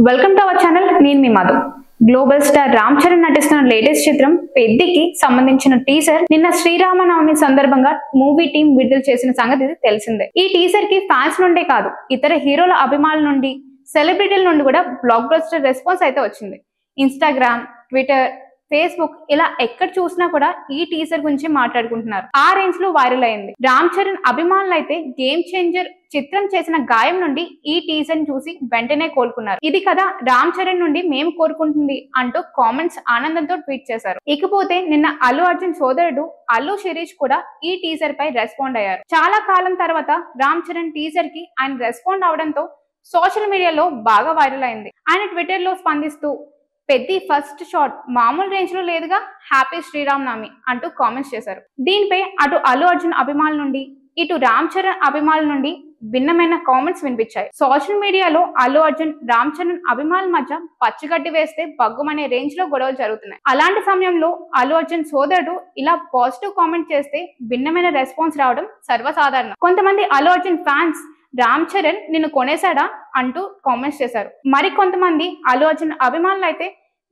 Welcome to our channel. నేను మీ Madhu. Global star Ram Charan నటిస్తున్న latest చిత్రం పెద్దికి సంబంధించిన టీజర్ నిన్న శ్రీరామనవమి సందర్భంగా మూవీ టీం విడుదల చేసిన సంగతి తెలిసిందే. ఈ టీజర్ కి ఫ్యాన్స్ నుండే కాదు, ఇతర హీరోల అభిమానుల నుండి, సెలబ్రిటీల నుండి కూడా బ్లాక్ బస్టర్ రెస్పాన్స్ అయితే వచ్చింది. ఇన్స్టాగ్రామ్, ట్విట్టర్, ఫేస్బుక్ ఇలా ఎక్కడ చూసినా కూడా ఈ టీజర్ గురించి మాట్లాడుకుంటున్నారు. ఆ రేంజ్ లో వైరల్ అయింది. రామ్ చరణ్ అభిమానులు అయితే గేమ్ చేంజర్ చిత్రం చేసిన గాయం నుండి ఈ టీజర్ చూసి వెంటనే కోలుకున్నారు. ఇది కదా రామ్ చరణ్ నుండి మేము కోరుకుంటుంది అంటూ కామెంట్స్ ఆనందంతో ట్వీట్ చేశారు. ఇకపోతే నిన్న అల్లు అర్జున్ సోదరుడు అల్లు శిరీష్ కూడా ఈ టీజర్ పై రెస్పాండ్ అయ్యారు. చాలా కాలం తర్వాత రామ్ చరణ్ టీజర్ కి ఆయన రెస్పాండ్ అవడంతో సోషల్ మీడియాలో బాగా వైరల్ అయింది. ఆయన ట్విట్టర్ లో స్పందిస్తూ పెద్ది ఫస్ట్ షాట్ మామూలు రేంజ్ లో లేదుగా, హ్యాపీ శ్రీరామనవమి అంటూ కామెంట్స్ చేశారు. దీనిపై అటు అల్లు అర్జున్ అభిమానుల నుండి, ఇటు రామ్ చరణ్ అభిమానుల నుండి భిన్నమైన కామెంట్స్ వినిపించాయి. సోషల్ మీడియాలో అల్లు అర్జున్, రామ్ చరణ్ అభిమానుల మధ్య పచ్చగడ్డి వేస్తే బగ్గుమనే రేంజ్ లో గొడవలు జరుగుతున్నాయి. అలాంటి సమయంలో అల్లు అర్జున్ సోదరుడు ఇలా పాజిటివ్ కామెంట్ చేస్తే భిన్నమైన రెస్పాన్స్ రావడం సర్వసాధారణం. కొంతమంది అల్లు అర్జున్ ఫ్యాన్స్ రామ్ చరణ్ నిన్ను కొనేశాడా అంటూ కామెంట్స్ చేశారు. మరి కొంతమంది అల్లు అర్జున్ అభిమానులు అయితే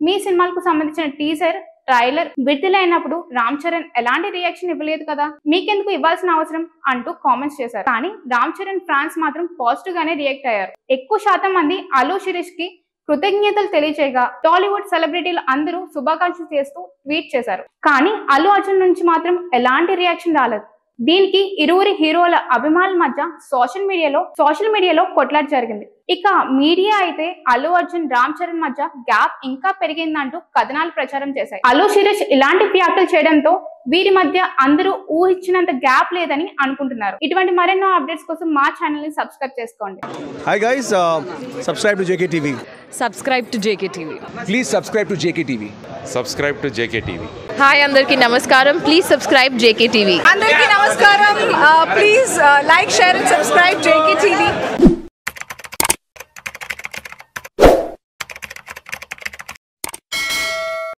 మీ సినిమాలకు సంబంధించిన టీజర్, ట్రైలర్ విడుదలైనప్పుడు రామ్ చరణ్ ఎలాంటి రియాక్షన్ ఇవ్వలేదు కదా, మీకెందుకు ఇవ్వాల్సిన అవసరం అంటూ కామెంట్స్ చేశారు. కానీ రామ్ చరణ్ ఫ్యాన్స్ మాత్రం పాజిటివ్ గానే రియాక్ట్ అయ్యారు. ఎక్కువ శాతం మంది అల్లు శిరీష్ కి కృతజ్ఞతలు తెలియచేయగా టాలీవుడ్ సెలబ్రిటీలు అందరూ శుభాకాంక్షలు చేస్తూ ట్వీట్ చేశారు. కానీ అల్లు అర్జున్ నుంచి మాత్రం ఎలాంటి రియాక్షన్ రాలేదు. దీనికి ఇరువురి హీరోల అభిమానుల మధ్య సోషల్ మీడియాలో కొట్లాట జరిగింది. ఇక మీడియా అయితే అల్లు అర్జున్, రామ్ చరణ్ మధ్య గ్యాప్ ఇంకా పెరిగిందంటూ కథనాలు ప్రచారం చేశాయి. అల్లు శిరీష్ ఇలాంటి వ్యాఖ్యలు చేయడంతో వీరి మధ్య అందరూ ఊహించినంత గ్యాప్ లేదని అనుకుంటున్నారు. ఇటువంటి మరెన్నో అప్డేట్స్ కోసం మా ఛానల్ ని సబ్స్క్రైబ్ చేసుకోండి. Hi guys, subscribe to JKTV. Subscribe to JKTV. Please subscribe to JKTV. Subscribe to JKTV. Hi Andarki Namaskaram. Please subscribe JKTV. Andarki Namaskaram. Please like, share and subscribe JKTV.